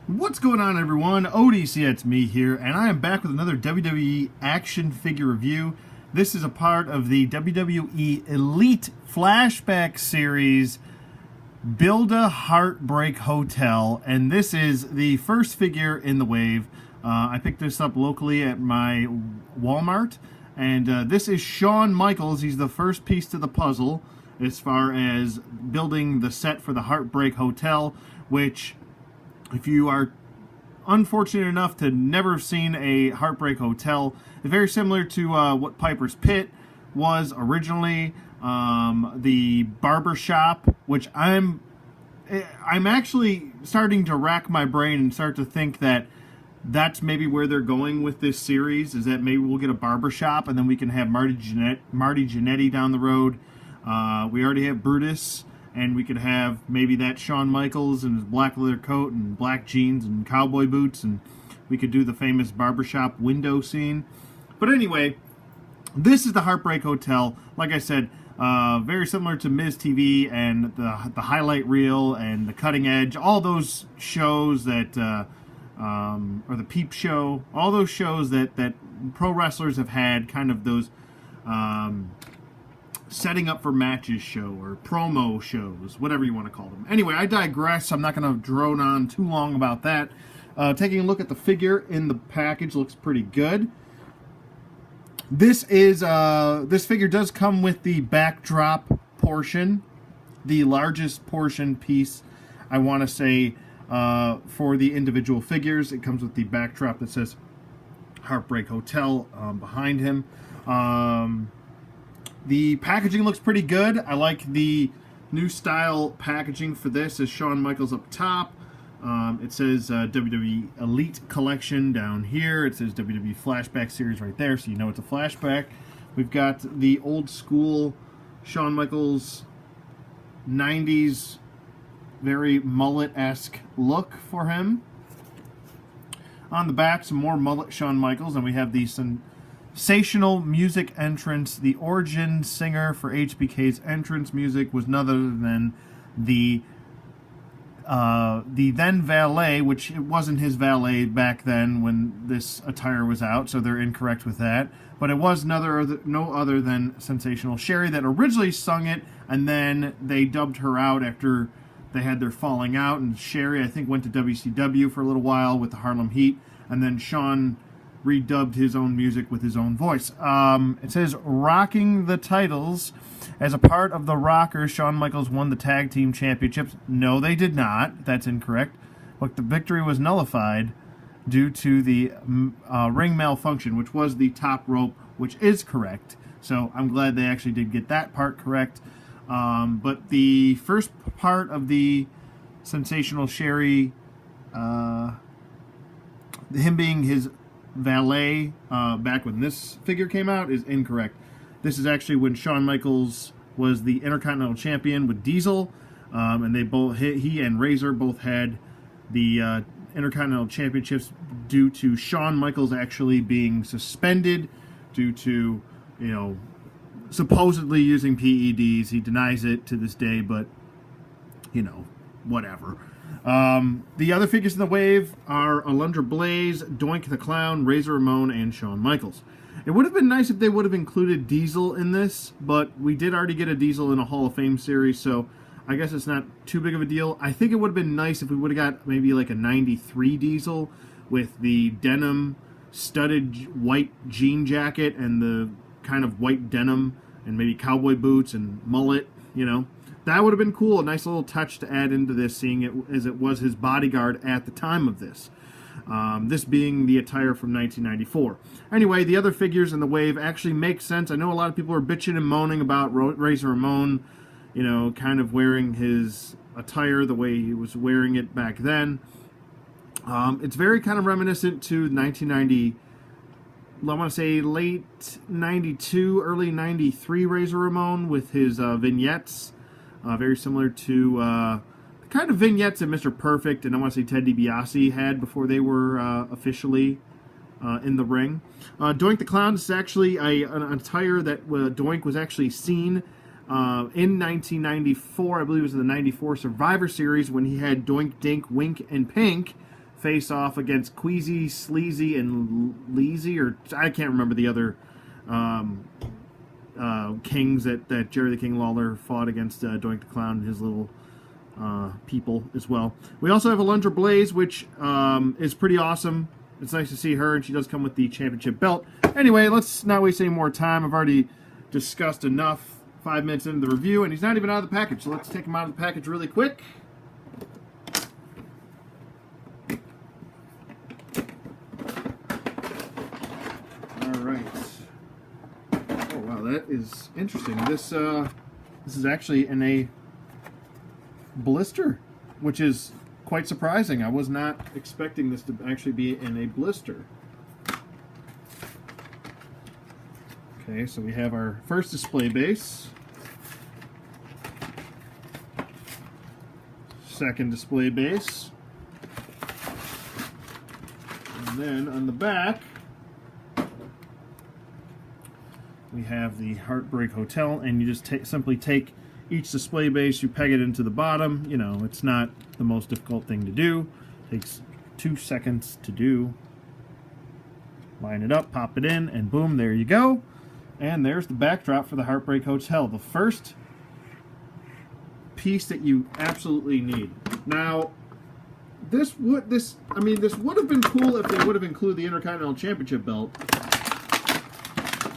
What's going on, everyone? ODC, it's me here, and I am back with another WWE action figure review. This is a part of the WWE Elite Flashback series, Build a Heartbreak Hotel, and this is the first figure in the wave. I picked this up locally at my Walmart, and this is Shawn Michaels. He's the first piece to the puzzle as far as building the set for the Heartbreak Hotel, which, if you are unfortunate enough to never have seen a Heartbreak Hotel, it's very similar to what Piper's Pit was originally. The barber shop, which I'm actually starting to rack my brain and start to think that that's maybe where they're going with this series, is that maybe we'll get a barber shop and then we can have Marty Jannetty down the road. We already have Brutus, and we could have maybe that Shawn Michaels in his black leather coat and black jeans and cowboy boots, and we could do the famous barbershop window scene. But anyway, this is the Heartbreak Hotel. Like I said, very similar to Miz TV and the highlight reel and the cutting edge, all those shows that, or the Peep Show, all those shows that pro wrestlers have had, kind of those setting up for matches show or promo shows, whatever you want to call them. Anyway, I digress. I'm not going to drone on too long about that. Taking a look at the figure in the package, looks pretty good. This figure does come with the backdrop portion, the largest portion piece, I want to say, for the individual figures. It comes with the backdrop that says Heartbreak Hotel behind him. The packaging looks pretty good. I like the new style packaging for this. As Shawn Michaels up top. It says WWE Elite Collection down here. It says WWE Flashback Series right there, so you know it's a flashback. We've got the old school Shawn Michaels 90s, very mullet-esque look for him. On the back, some more mullet Shawn Michaels, and we have the sensational music entrance. The origin singer for HBK's entrance music was none other than the then valet, which it wasn't his valet back then when this attire was out, so they're incorrect with that. But it was no other than Sensational Sherry that originally sung it, and then they dubbed her out after they had their falling out. And Sherry, I think, went to WCW for a little while with the Harlem Heat, and then Shawn redubbed his own music with his own voice. It says, rocking the titles. As a part of the Rockers, Shawn Michaels won the Tag Team Championships. No, they did not. That's incorrect. But the victory was nullified due to the ring malfunction, which was the top rope, which is correct. So I'm glad they actually did get that part correct. But the first part of the Sensational Sherry, him being his valet back when this figure came out, is incorrect. This is actually when Shawn Michaels was the Intercontinental Champion with Diesel, and he and Razor both had the Intercontinental Championships due to Shawn Michaels actually being suspended due to, supposedly using PEDs. He denies it to this day, but whatever. The other figures in the wave are Alundra Blaze, Doink the Clown, Razor Ramon, and Shawn Michaels. It would have been nice if they would have included Diesel in this, but we did already get a Diesel in a Hall of Fame series, so I guess it's not too big of a deal. I think it would have been nice if we would have got maybe like a 93 Diesel with the denim studded white jean jacket and the kind of white denim and maybe cowboy boots and mullet, That would have been cool, a nice little touch to add into this, seeing it as it was his bodyguard at the time of this. This being the attire from 1994. Anyway, the other figures in the wave actually make sense. I know a lot of people are bitching and moaning about Razor Ramon, kind of wearing his attire the way he was wearing it back then. It's very kind of reminiscent to 1990, I want to say late 92, early 93 Razor Ramon with his vignettes. Very similar to the kind of vignettes that Mr. Perfect and I want to say Ted DiBiase had before they were officially in the ring. Doink the Clown is actually an attire that Doink was actually seen in 1994. I believe it was in the 94 Survivor Series when he had Doink, Dink, Wink, and Pink face off against Queasy, Sleazy, and Leezy, or I can't remember the other kings that Jerry the King Lawler fought against Doink the Clown and his little people as well. We also have Alundra Blaze, which is pretty awesome. It's nice to see her, and she does come with the championship belt. Anyway, let's not waste any more time. I've already discussed enough 5 minutes into the review, and he's not even out of the package, so let's take him out of the package really quick. Alright. Oh, wow, that is interesting. This is actually in a blister, which is quite surprising. I was not expecting this to actually be in a blister. Okay, so we have our first display base, second display base, and then on the back we have the Heartbreak Hotel, and you just simply take each display base, you peg it into the bottom. You know, it's not the most difficult thing to do. It takes 2 seconds to do. Line it up, pop it in, and boom, there you go. And there's the backdrop for the Heartbreak Hotel. The first piece that you absolutely need. Now, this would have been cool if they would have included the Intercontinental Championship belt,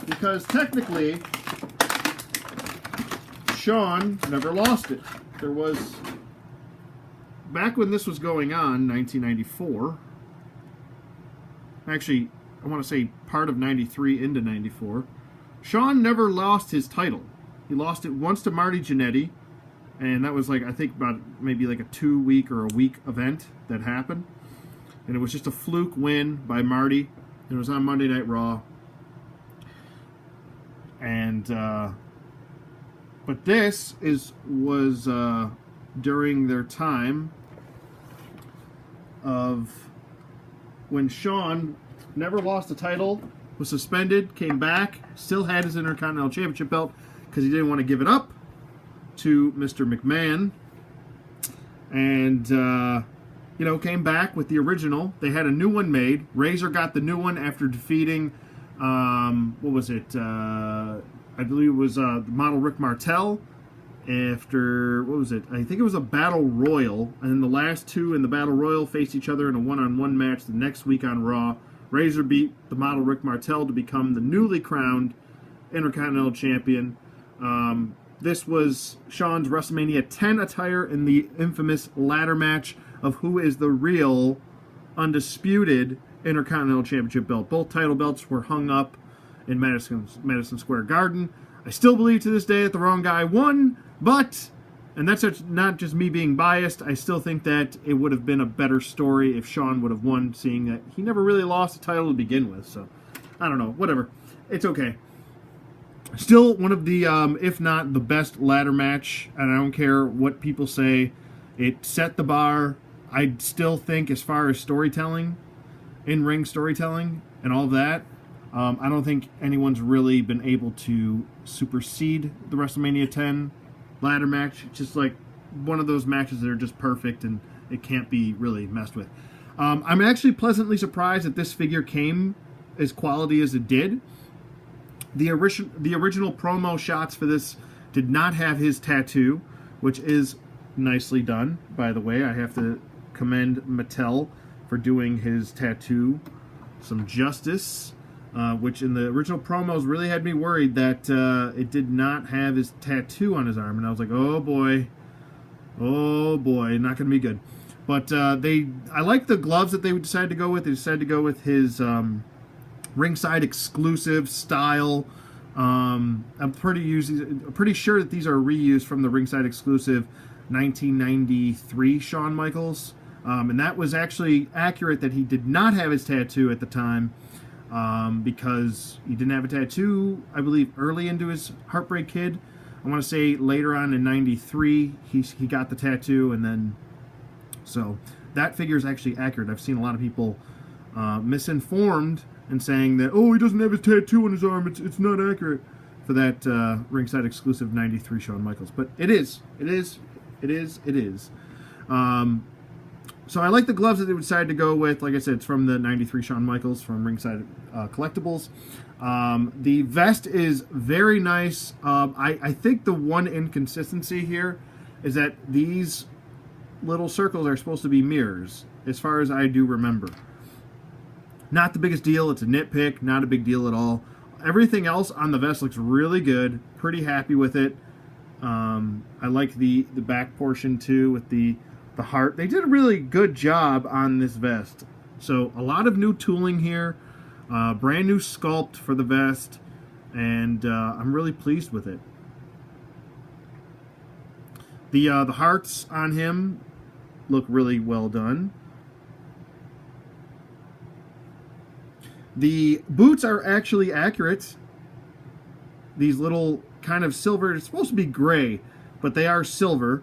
because technically Shawn never lost it. There was, back when this was going on, 1994, actually I want to say part of 93 into 94, Shawn never lost his title. He lost it once to Marty Jannetty, and that was like, I think about maybe like a 2-week or a week event that happened, and it was just a fluke win by Marty. It was on Monday Night Raw, and but this was during their time of when Shawn never lost the title, was suspended, came back, still had his Intercontinental Championship belt because he didn't want to give it up to Mr. McMahon, and you know, came back with the original. They had a new one made. Razor got the new one after defeating what was it? I believe it was the model Rick Martel. After, what was it? I think it was a Battle Royal, and the last two in the Battle Royal faced each other in a one-on-one match the next week on Raw. Razor beat the model Rick Martel to become the newly crowned Intercontinental Champion. This was Shawn's WrestleMania 10 attire in the infamous ladder match of who is the real undisputed Intercontinental Championship belt. Both title belts were hung up in Madison Square Garden. I still believe to this day that the wrong guy won, but, and that's not just me being biased, I still think that it would have been a better story if Shawn would have won, seeing that he never really lost the title to begin with. So, I don't know, whatever. It's okay. Still one of the, if not the best ladder match, and I don't care what people say, it set the bar. I still think, as far as storytelling, in-ring storytelling, and all of that, I don't think anyone's really been able to supersede the WrestleMania 10 ladder match. It's just like one of those matches that are just perfect and it can't be really messed with. I'm actually pleasantly surprised that this figure came as quality as it did. The original promo shots for this did not have his tattoo, which is nicely done, by the way. I have to commend Mattel for doing his tattoo some justice. Which in the original promos really had me worried that it did not have his tattoo on his arm, and I was like, oh boy, not going to be good. But I like the gloves that they decided to go with. They decided to go with his ringside exclusive style. I'm pretty sure that these are reused from the ringside exclusive 1993 Shawn Michaels, and that was actually accurate that he did not have his tattoo at the time. Because he didn't have a tattoo, I believe, early into his Heartbreak Kid. I want to say later on in 93, he got the tattoo, and then, so that figure is actually accurate. I've seen a lot of people misinformed and saying that, oh, he doesn't have his tattoo on his arm, it's not accurate for that ringside exclusive 93 Shawn Michaels. But it is. So I like the gloves that they decided to go with. Like I said, it's from the 93 Shawn Michaels from Ringside Collectibles. The vest is very nice. I think the one inconsistency here is that these little circles are supposed to be mirrors, as far as I do remember. Not the biggest deal. It's a nitpick. Not a big deal at all. Everything else on the vest looks really good. Pretty happy with it. I like the back portion too with the heart. They did a really good job on this vest. So a lot of new tooling here, brand new sculpt for the vest, and I'm really pleased with it. The hearts on him look really well done. The boots are actually accurate. These little kind of silver, it's supposed to be gray, but they are silver.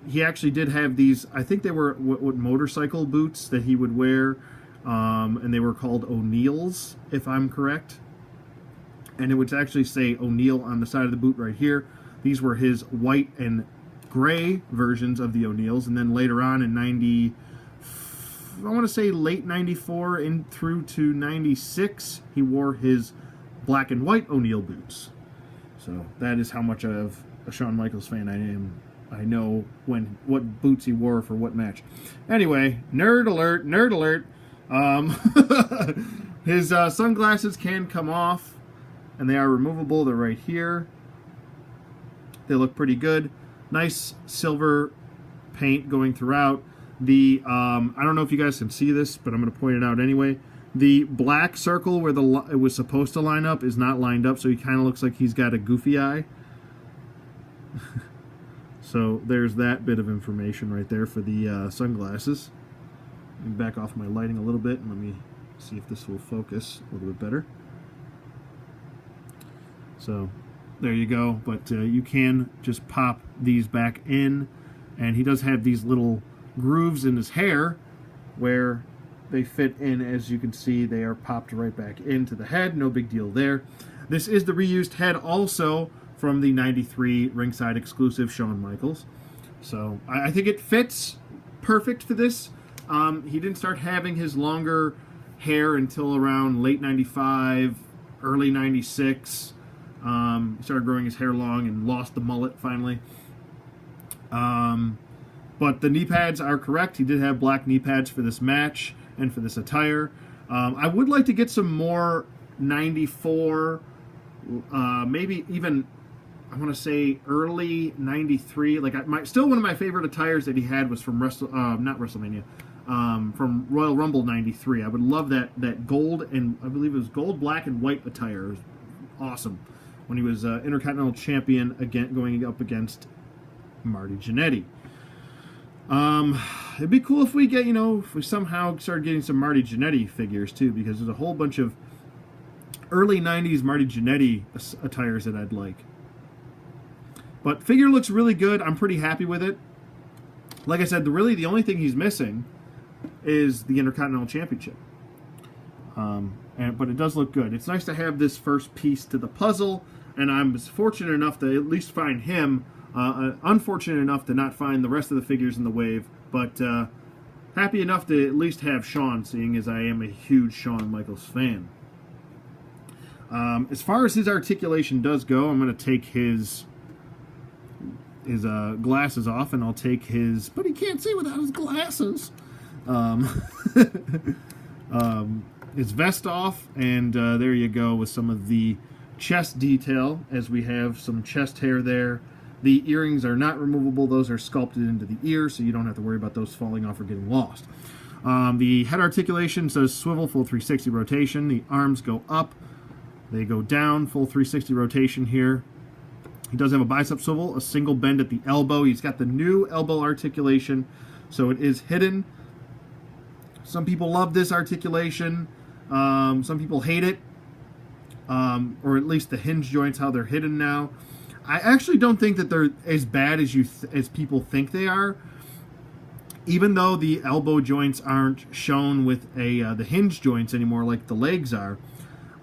He actually did have these, I think they were what motorcycle boots that he would wear, and they were called O'Neill's, if I'm correct. And it would actually say O'Neill on the side of the boot right here. These were his white and gray versions of the O'Neill's, and then later on in I want to say late 94 in through to 96, he wore his black and white O'Neill boots. So that is how much of a Shawn Michaels fan I am. I know what boots he wore for what match. Anyway, nerd alert, nerd alert. His sunglasses can come off, and they are removable. They're right here. They look pretty good. Nice silver paint going throughout. The I don't know if you guys can see this, but I'm going to point it out anyway. The black circle where it was supposed to line up is not lined up, so he kind of looks like he's got a goofy eye. So there's that bit of information right there for the sunglasses. Let me back off my lighting a little bit, and let me see if this will focus a little bit better. So there you go. But you can just pop these back in, and he does have these little grooves in his hair where they fit in. As you can see, they are popped right back into the head. No big deal there. This is the reused head also from the 93 ringside exclusive Shawn Michaels. So I think it fits perfect for this. He didn't start having his longer hair until around late 95, early 96. He started growing his hair long and lost the mullet finally. But the knee pads are correct. He did have black knee pads for this match and for this attire. I would like to get some more 94, maybe even, I want to say early 93. Like still one of my favorite attires that he had was from not WrestleMania, from Royal Rumble 93. I would love that gold, and I believe it was gold, black, and white attire. It was awesome when he was Intercontinental Champion again, going up against Marty Jannetty. It'd be cool if we get, if we somehow started getting some Marty Jannetty figures too, because there's a whole bunch of early 90s Marty Jannetty attires that I'd like. But figure looks really good. I'm pretty happy with it. Like I said, the only thing he's missing is the Intercontinental Championship. But it does look good. It's nice to have this first piece to the puzzle, and I'm fortunate enough to at least find him. Unfortunate enough to not find the rest of the figures in the wave, but happy enough to at least have Shawn, seeing as I am a huge Shawn Michaels fan. As far as his articulation does go, I'm going to take his glasses off, and I'll take his, but he can't see without his glasses. His vest off, and there you go with some of the chest detail, as we have some chest hair there. The earrings are not removable. Those are sculpted into the ear, so you don't have to worry about those falling off or getting lost. The head articulation says swivel, full 360 rotation. The arms go up. They go down, full 360 rotation here. He does have a bicep swivel, a single bend at the elbow. He's got the new elbow articulation, so it is hidden. Some people love this articulation. Some people hate it, or at least the hinge joints, how they're hidden now. I actually don't think that they're as bad as people think they are. Even though the elbow joints aren't shown with the hinge joints anymore like the legs are,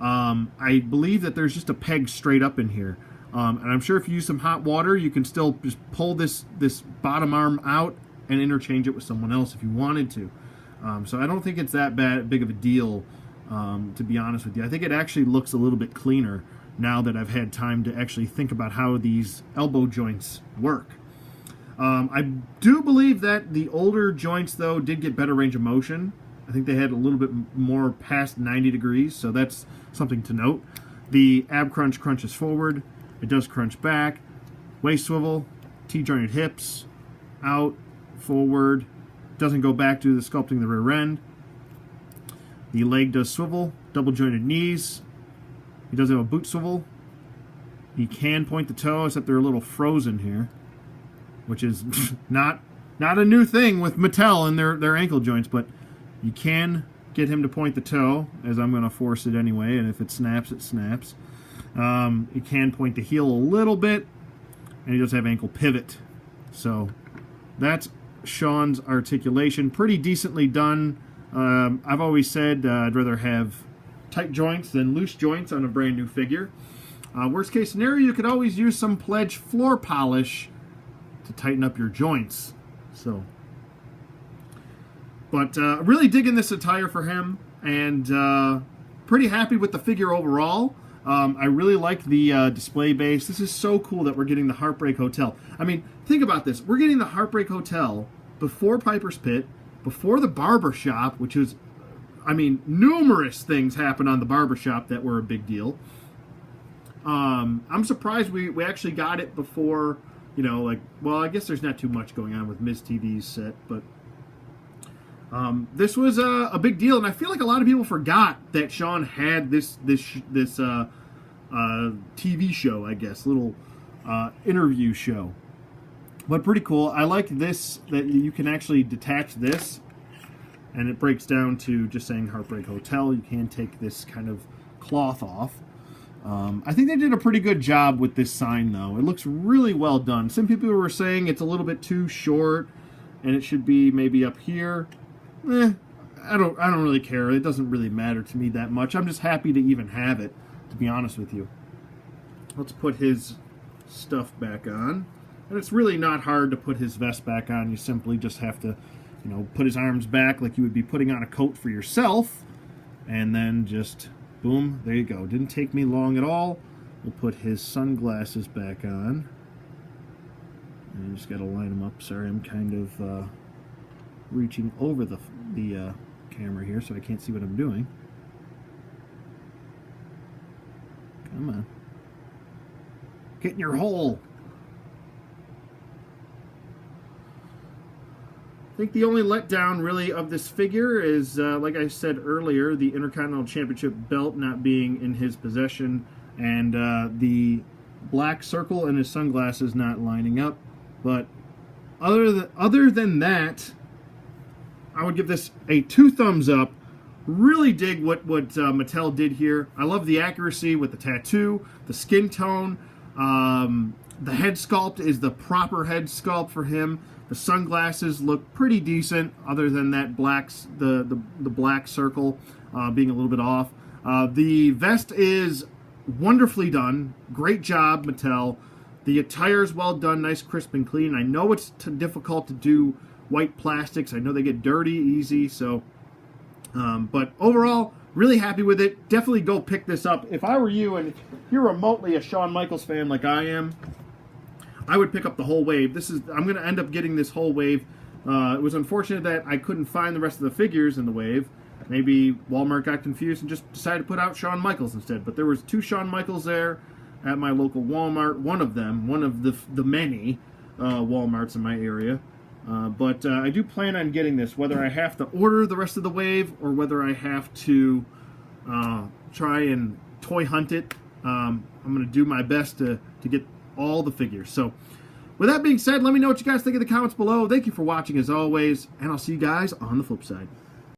I believe that there's just a peg straight up in here. And I'm sure if you use some hot water, you can still just pull this bottom arm out and interchange it with someone else if you wanted to. So I don't think it's that big of a deal, to be honest with you. I think it actually looks a little bit cleaner now that I've had time to actually think about how these elbow joints work. I do believe that the older joints, though, did get better range of motion. I think they had a little bit more past 90 degrees, so that's something to note. The ab crunch crunches forward. It does crunch back. Waist swivel, T-jointed hips, out, forward. Doesn't go back to the sculpting the rear end. The leg does swivel, double jointed knees. He does have a boot swivel. He can point the toe, except they're a little frozen here, which is not a new thing with Mattel and their ankle joints, but you can get him to point the toe, as I'm going to force it anyway, and if it snaps, it snaps. He can point the heel a little bit, and he does have ankle pivot. So that's Shawn's articulation. Pretty decently done. I've always said I'd rather have tight joints than loose joints on a brand new figure. Worst case scenario, you could always use some Pledge floor polish to tighten up your joints. So, but really digging this attire for him, and pretty happy with the figure overall. I really like the display base. This is so cool that we're getting the Heartbreak Hotel. I mean, think about this. We're getting the Heartbreak Hotel before Piper's Pit, before the barber shop, which was, I mean, numerous things happened on the barber shop that were a big deal. I'm surprised we actually got it before, you know, like, well, I guess there's not too much going on with Ms. TV's set, but this was a big deal, and I feel like a lot of people forgot that Shawn had this TV show, I guess, little interview show. But pretty cool. I like this, that you can actually detach this, and it breaks down to just saying Heartbreak Hotel. You can take this kind of cloth off. I think they did a pretty good job with this sign, though. It looks really well done. Some people were saying it's a little bit too short, and it should be maybe up here. I don't really care. It doesn't really matter to me that much. I'm just happy to even have it, to be honest with you. Let's put his stuff back on. And it's really not hard to put his vest back on. You simply just have to, you know, put his arms back like you would be putting on a coat for yourself. And then just, boom, there you go. Didn't take me long at all. We'll put his sunglasses back on. And I just got to line them up. Sorry, I'm kind of reaching over the camera here, so I can't see what I'm doing. Come on. Get in your hole. I think the only letdown, really, of this figure is, like I said earlier, the Intercontinental Championship belt not being in his possession, and the black circle and his sunglasses not lining up. But other than that, I would give this a 2 thumbs up. Really dig what Mattel did here. I love the accuracy with the tattoo, the skin tone. The head sculpt is the proper head sculpt for him. The sunglasses look pretty decent, other than that the black circle being a little bit off. The vest is wonderfully done. Great job, Mattel. The attire is well done, nice, crisp, and clean. I know it's difficult to do white plastics. I know they get dirty easy, so but overall, really happy with it. Definitely go pick this up. If I were you and you're remotely a Shawn Michaels fan like I am, I would pick up the whole wave. I'm going to end up getting this whole wave. It was unfortunate that I couldn't find the rest of the figures in the wave. Maybe Walmart got confused and just decided to put out Shawn Michaels instead. But there was 2 Shawn Michaels there at my local Walmart. One of the many Walmarts in my area. But I do plan on getting this, whether I have to order the rest of the wave or whether I have to try and toy hunt it. I'm going to do my best to get all the figures. So with that being said, let me know what you guys think in the comments below. Thank you for watching as always, and I'll see you guys on the flip side.